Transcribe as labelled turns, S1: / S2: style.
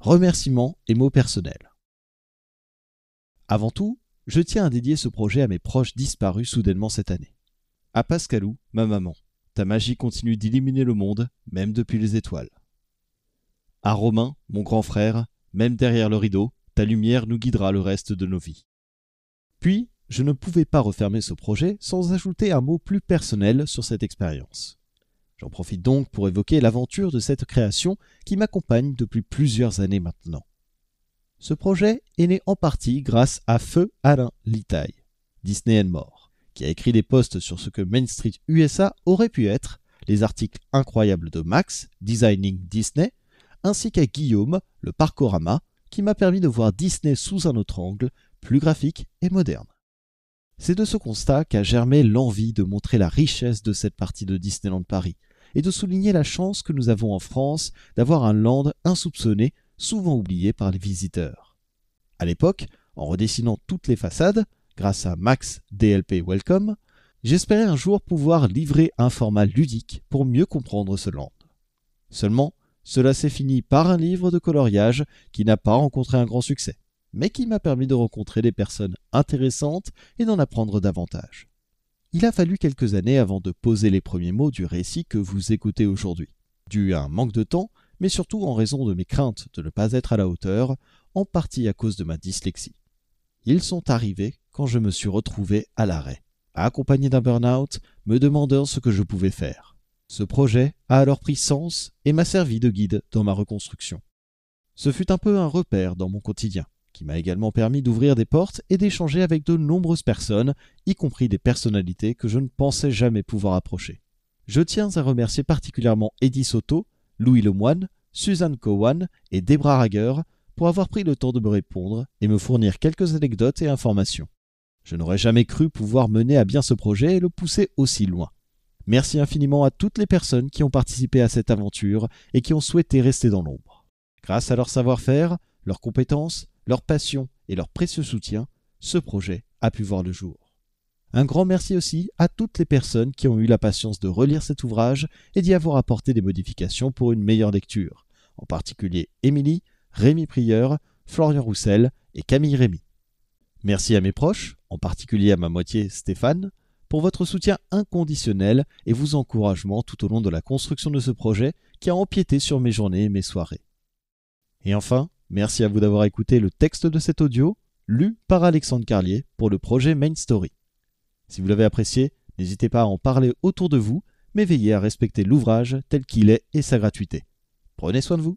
S1: Remerciements et mots personnels. Avant tout, je tiens à dédier ce projet à mes proches disparus soudainement cette année. À Pascalou, ma maman, ta magie continue d'illuminer le monde, même depuis les étoiles. À Romain, mon grand frère, même derrière le rideau, ta lumière nous guidera le reste de nos vies. Puis, je ne pouvais pas refermer ce projet sans ajouter un mot plus personnel sur cette expérience. J'en profite donc pour évoquer l'aventure de cette création qui m'accompagne depuis plusieurs années maintenant. Ce projet est né en partie grâce à Feu Alain Litaille, Disney & More, qui a écrit des posts sur ce que Main Street USA aurait pu être, les articles incroyables de Max, Designing Disney, ainsi qu'à Guillaume, le Parkorama, qui m'a permis de voir Disney sous un autre angle, plus graphique et moderne. C'est de ce constat qu'a germé l'envie de montrer la richesse de cette partie de Disneyland Paris et de souligner la chance que nous avons en France d'avoir un land insoupçonné, souvent oublié par les visiteurs. À l'époque, en redessinant toutes les façades, grâce à Max DLP Welcome, j'espérais un jour pouvoir livrer un format ludique pour mieux comprendre ce land. Seulement, cela s'est fini par un livre de coloriage qui n'a pas rencontré un grand succès, mais qui m'a permis de rencontrer des personnes intéressantes et d'en apprendre davantage. Il a fallu quelques années avant de poser les premiers mots du récit que vous écoutez aujourd'hui, dû à un manque de temps, mais surtout en raison de mes craintes de ne pas être à la hauteur, en partie à cause de ma dyslexie. Ils sont arrivés quand je me suis retrouvé à l'arrêt, accompagné d'un burn-out, me demandant ce que je pouvais faire. Ce projet a alors pris sens et m'a servi de guide dans ma reconstruction. Ce fut un peu un repère dans mon quotidien, qui m'a également permis d'ouvrir des portes et d'échanger avec de nombreuses personnes, y compris des personnalités que je ne pensais jamais pouvoir approcher. Je tiens à remercier particulièrement Eddie Soto, Louis Lemoine, Suzanne Cowan et Debra Rager pour avoir pris le temps de me répondre et me fournir quelques anecdotes et informations. Je n'aurais jamais cru pouvoir mener à bien ce projet et le pousser aussi loin. Merci infiniment à toutes les personnes qui ont participé à cette aventure et qui ont souhaité rester dans l'ombre. Grâce à leur savoir-faire, leurs compétences, leur passion et leur précieux soutien, ce projet a pu voir le jour. Un grand merci aussi à toutes les personnes qui ont eu la patience de relire cet ouvrage et d'y avoir apporté des modifications pour une meilleure lecture, en particulier Émilie, Rémi Prieur, Florian Roussel et Camille Rémy. Merci à mes proches, en particulier à ma moitié Stéphane, pour votre soutien inconditionnel et vos encouragements tout au long de la construction de ce projet qui a empiété sur mes journées et mes soirées. Et enfin, merci à vous d'avoir écouté le texte de cet audio, lu par Alexandre Carlier pour le projet Main Story. Si vous l'avez apprécié, n'hésitez pas à en parler autour de vous, mais veillez à respecter l'ouvrage tel qu'il est et sa gratuité. Prenez soin de vous.